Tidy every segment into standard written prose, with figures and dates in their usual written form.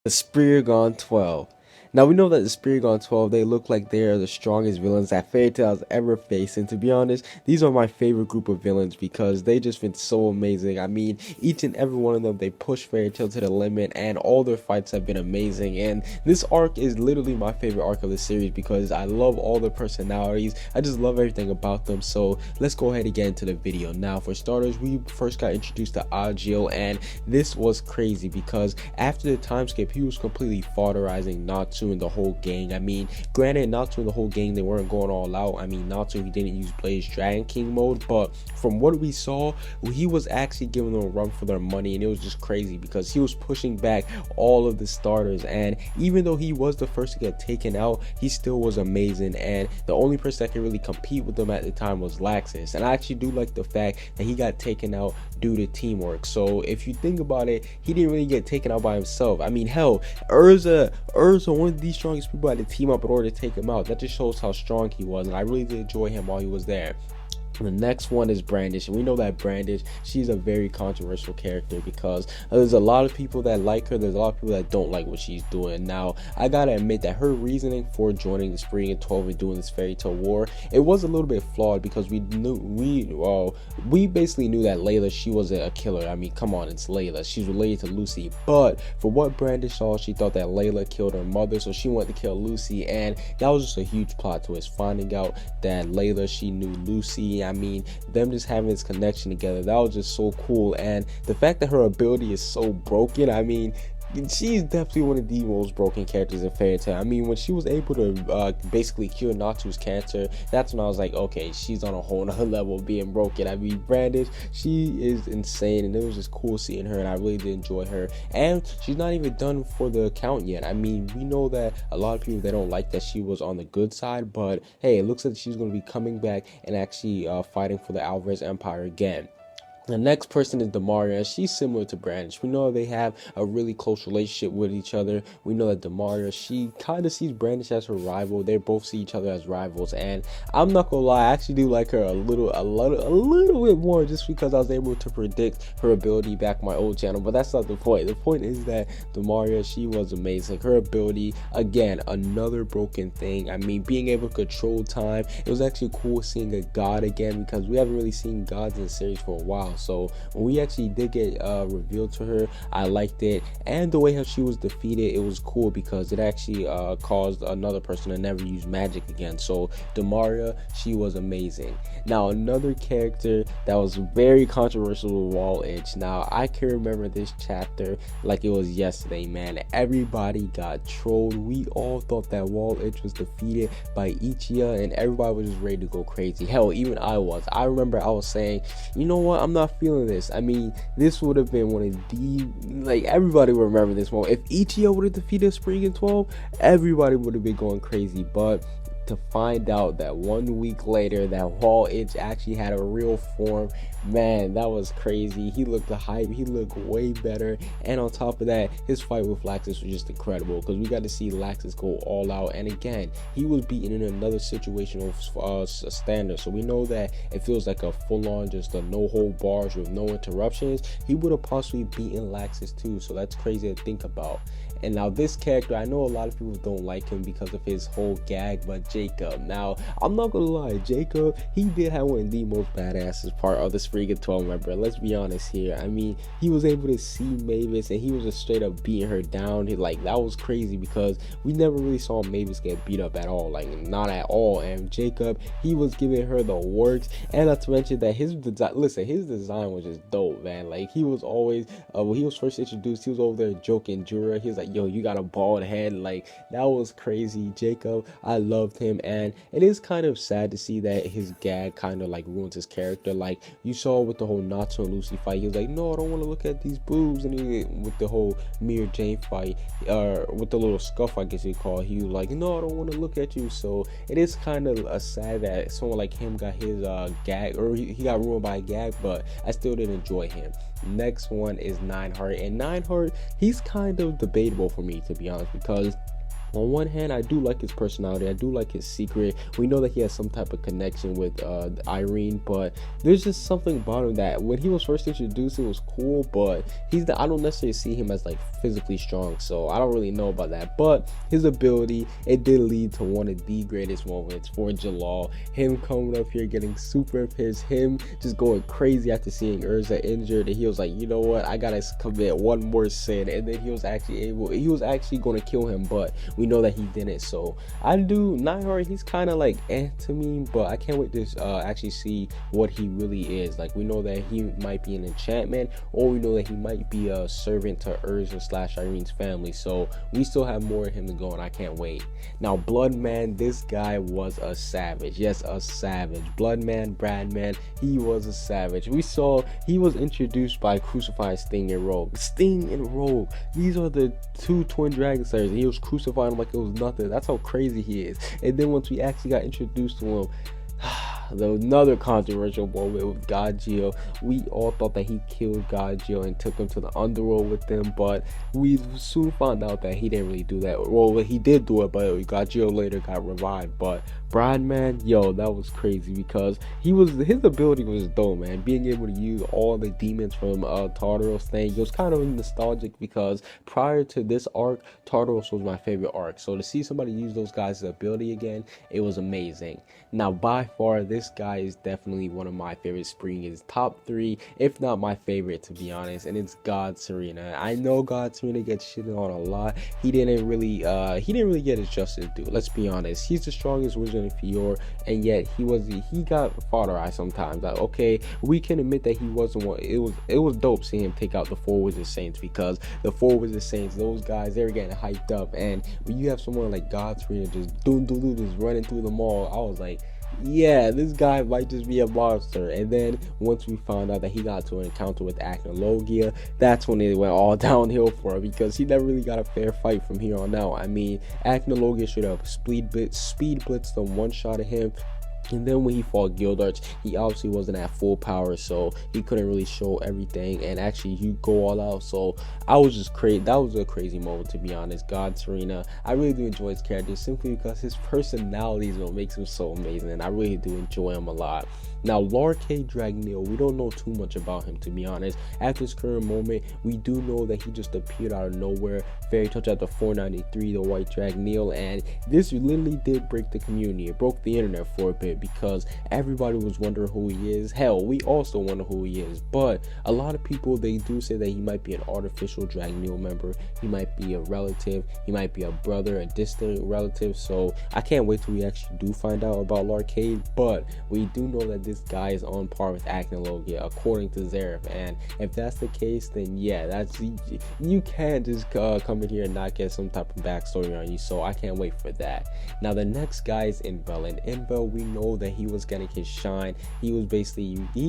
The Spriggan 12. Now we know that the Spriggan 12, they look like they are the strongest villains that Fairy Tail has ever faced, and to be honest, these are my favorite group of villains because they just been so amazing. I mean, each and every one of them, they push Fairy Tail to the limit, and all their fights have been amazing. And this arc is literally my favorite arc of the series because I love all their personalities. I just love everything about them. So let's go ahead and get into the video. Now for starters, we first got introduced to Agio, and this was crazy because after the time skip, he was completely fodderizing Natsu and the whole gang. I mean, granted, Natsu and the whole gang, they weren't going all out. I mean, Natsu, he didn't use Blaze Dragon King mode, but from what we saw, he was actually giving them a run for their money, and it was just crazy because he was pushing back all of the starters. And even though he was the first to get taken out, he still was amazing, and the only person that could really compete with him at the time was Laxus. And I actually do like the fact that he got taken out due to teamwork. So if you think about it, he didn't really get taken out by himself. I mean, hell, Urza, one of the strongest people had to team up in order to take him out. That just shows how strong he was, and I really did enjoy him while he was there. The next one is Brandish, and we know that Brandish, she's a very controversial character because there's a lot of people that like her, there's a lot of people that don't like what she's doing. Now, I gotta admit that her reasoning for joining the Spriggan 12 and doing this Fairy Tail war, it was a little bit flawed because we basically knew that Layla, she wasn't a killer. I mean, come on, it's Layla, she's related to Lucy, but for what Brandish saw, she thought that Layla killed her mother, so she wanted to kill Lucy, and that was just a huge plot twist, finding out that Layla, she knew Lucy. I mean, them just having this connection together, that was just so cool. And the fact that her ability is so broken, I mean, she's definitely one of the most broken characters in Fairy Tail. I mean, when she was able to basically cure Natsu's cancer, that's when I was like, okay, she's on a whole nother level of being broken. I mean, Brandish, she is insane, and it was just cool seeing her, and I really did enjoy her. And she's not even done for the account yet. I mean, we know that a lot of people, they don't like that she was on the good side, but hey, it looks like she's going to be coming back and actually fighting for the Alvarez Empire again. The next person is Demaria, and she's similar to Brandish. We know they have a really close relationship with each other. We know that Demaria, she kind of sees Brandish as her rival. They both see each other as rivals, and I'm not gonna lie, I actually do like her a little bit more just because I was able to predict her ability back my old channel. But that's not the point. The point is that Demaria, she was amazing. Her ability, again, another broken thing. I mean, being able to control time. It was actually cool seeing a god again because we haven't really seen gods in the series for a while. So when we actually did get revealed to her, I liked it, and the way how she was defeated, it was cool because it actually caused another person to never use magic again. So Demaria, she was amazing. Now another character that was very controversial was Wall Itch. Now I can remember this chapter like it was yesterday, man. Everybody got trolled. We all thought that Wall Itch was defeated by Ichiya, and everybody was just ready to go crazy. Hell, even I was. I remember I was saying, you know what, I'm not feeling this. I mean, this would have been one of the, like, everybody would remember this moment. If Ichigo would have defeated Spriggan 12, everybody would have been going crazy. But to find out that 1 week later that Wall Itch actually had a real form, man, that was crazy. He looked the hype, he looked way better, and on top of that, his fight with Laxus was just incredible because we got to see Laxus go all out, and again, he was beaten in another situational standard. So we know that it feels like a full-on, just a no-hold bars with no interruptions. He would have possibly beaten Laxus too, so that's crazy to think about. And now this character, I know a lot of people don't like him because of his whole gag, but Jacob, now I'm not gonna lie, Jacob, he did have one of the most badasses part of the Spriggan 12 member. Let's be honest here. I mean, he was able to see Mavis, and he was just straight up beating her down. Like, that was crazy because we never really saw Mavis get beat up at all, like not at all. And Jacob, he was giving her the works, and not to mention that his design, listen, his design was just dope, man. Like, he was always when he was first introduced, he was over there joking Jura. He was like, yo, you got a bald head. Like, that was crazy. Jacob, I loved him, and it is kind of sad to see that his gag kind of like ruins his character. Like, you saw with the whole Natsu and Lucy fight, he was like, no, I don't want to look at these boobs. And he, with the whole Mir Jane fight, with the little scuff, I guess you call it, he was like, no, I don't want to look at you. So it is kind of sad that someone like him got his gag, or he got ruined by a gag, but I still did enjoy him. Next one is Nineheart, and Nineheart, he's kind of debatable for me, to be honest, because On one hand, I do like his personality. I do like his secret. We know that he has some type of connection with Irene, but there's just something about him that when he was first introduced, it was cool. But I don't necessarily see him as like physically strong, so I don't really know about that. But his ability, it did lead to one of the greatest moments for Jalal. Him coming up here getting super pissed, him just going crazy after seeing Urza injured, and he was like, you know what, I gotta commit one more sin. And then he was actually going to kill him, but we know that he didn't. So I do, Nightheart, he's kind of like to me, but I can't wait to actually see what he really is. Like, we know that he might be an enchantment, or we know that he might be a servant to Urza / Irene's family. So we still have more of him to go, and I can't wait. Now, Bloodman, this guy was a savage. Yes, a savage. Bloodman, Bradman, he was a savage. We saw he was introduced by crucifying Sting and Rogue. Sting and Rogue, these are the two twin dragon slayers, and he was crucifying them like it was nothing. That's how crazy he is. And then once we actually got introduced to him, another controversial moment with God Geo. We all thought that he killed God Geo and took him to the underworld with him, but we soon found out that he didn't really do that. Well, he did do it, but God Geo later got revived. But Bradman, yo, that was crazy because his ability was dope, man. Being able to use all the demons from Tartaros thing, it was kind of nostalgic because prior to this arc, Tartaros was my favorite arc. So to see somebody use those guys' ability again, it was amazing. Now, by far, this guy is definitely one of my favorite Spriggans. Top 3, if not my favorite, to be honest, and it's God Serena. I know God Serena gets shitted on a lot. He didn't really get his justice due. Let's be honest. He's the strongest wizard in Fior, and yet he got fodderized sometimes. Like, okay, we can admit that he wasn't one. It was dope seeing him take out the 4 Wizard Saints, because the 4 Wizard Saints, those guys, they were getting hyped up, and when you have someone like God Serena just just running through the mall, I was like, yeah, this guy might just be a monster. And then once we found out that he got to an encounter with Acnologia, that's when it went all downhill for him, because he never really got a fair fight from here on out. I mean, Acnologia should have speed blitzed them, one shot at him. And then when he fought Gildarts, he obviously wasn't at full power, so he couldn't really show everything and actually he go all out. So I was just crazy. That was a crazy moment, to be honest. God Serena, I really do enjoy his character simply because his personality is what makes him so amazing, and I really do enjoy him a lot. Now, Larkay Dragneel, we don't know too much about him, to be honest. At this current moment, we do know that he just appeared out of nowhere. Fairy Touch at the 493, the White Dragneel, and this literally did break the community. It broke the internet for a bit because everybody was wondering who he is. Hell, we also wonder who he is, but a lot of people, they do say that he might be an artificial Dragneel member. He might be a relative. He might be a brother, a distant relative. So I can't wait till we actually do find out about Larkay, but we do know that this guy is on par with Acnologia according to Zareth, and if that's the case, then yeah, you can't just come in here and not get some type of backstory on you. So I can't wait for that. Now, the next guy is Invel, and Invel, we know that he was getting his shine. He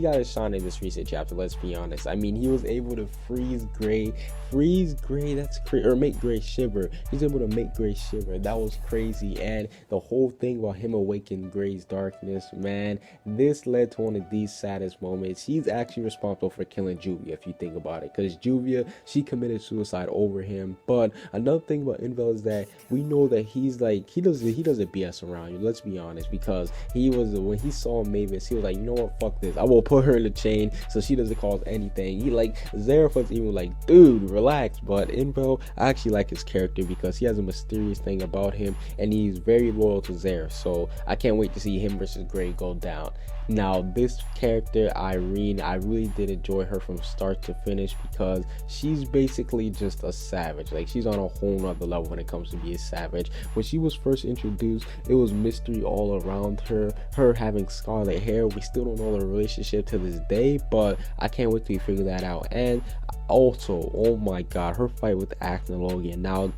got his shine in this recent chapter, let's be honest. I mean, he was able to freeze Gray, that's crazy, or make Gray shiver. He was able to make Gray shiver. That was crazy. And the whole thing about him awakening Gray's darkness, man, this led to one of these saddest moments. He's actually responsible for killing Juvia, if you think about it, because Juvia, she committed suicide over him. But another thing about Invel is that we know that he's like, he doesn't BS around you, let's be honest, because when he saw Mavis, he was like, you know what, fuck this, I will put her in the chain so she doesn't cause anything. He like, Zareth was even like, dude, relax. But Invel, I actually like his character because he has a mysterious thing about him, and he's very loyal to Zareth. So I can't wait to see him versus Gray go down. Now, this character, Irene, I really did enjoy her from start to finish because she's basically just a savage. Like, she's on a whole nother level when it comes to being savage. When she was first introduced, it was mystery all around her having scarlet hair. We still don't know the relationship to this day, but I can't wait till you figure that out. And also, oh my god, her fight with Acnologia. Now,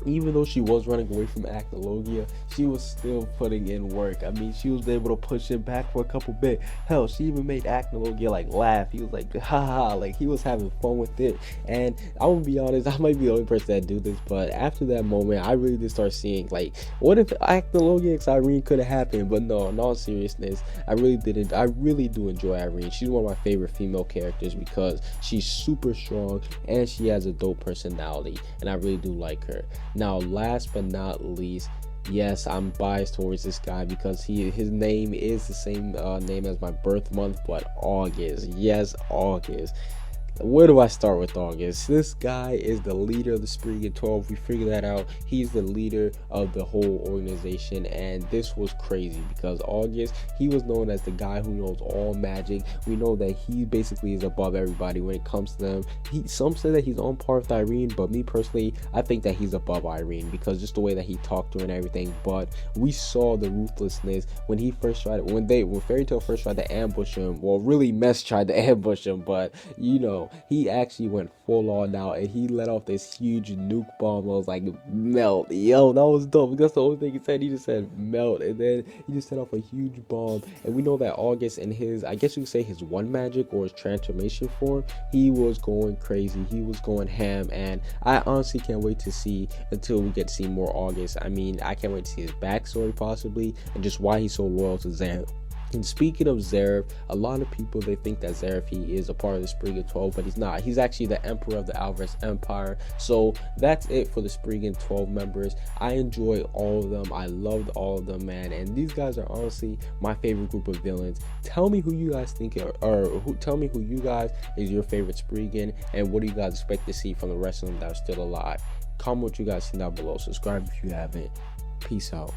even though she was running away from Acnologia, she was still putting in work. I mean, she was able to push him back for a couple bit. Hell, she even made Acnologia like laugh. He was like, haha, like he was having fun with it. And I'm gonna be honest, I might be the only person that do this, but after that moment, I really did start seeing like, what if Acnologia x Irene could have happened? But no, in all seriousness, I really do enjoy Irene. She's one of my favorite female characters because she's super strong and she has a dope personality, and I really do like her. Now, last but not least, yes, I'm biased towards this guy because his name is the same name as my birth month, but August. Yes, August. Where do I start with August? This guy is the leader of the Spriggan 12. We figured that out. He's the leader of the whole organization, and this was crazy because August, he was known as the guy who knows all magic. We know that he basically is above everybody when it comes to them. Some say that he's on par with Irene, but me personally, I think that he's above Irene because just the way that he talked to her and everything. But we saw the ruthlessness when he first tried when Fairy Tail first tried to ambush him. Well, really, Mess tried to ambush him, but he actually went full on out and he let off this huge nuke bomb. I was like, melt. Yo, that was dope. That's the only thing he said. He just said melt, and then he just set off a huge bomb. And we know that August, in his, I guess you could say his one magic or his transformation form, he was going crazy. He was going ham, and I honestly can't wait to see until we get to see more August. I mean, I can't wait to see his backstory possibly, and just why he's so loyal to Zan. And speaking of Zeref, a lot of people, they think that Zeref, he is a part of the Spriggan 12, but he's not. He's actually the emperor of the Alvarez Empire. So that's it for the Spriggan 12 members. I enjoy all of them. I loved all of them, man. And these guys are honestly my favorite group of villains. Tell me who you guys think tell me who you guys is your favorite Spriggan, and what do you guys expect to see from the rest of them that are still alive. Comment what you guys think down below. Subscribe if you haven't. Peace out.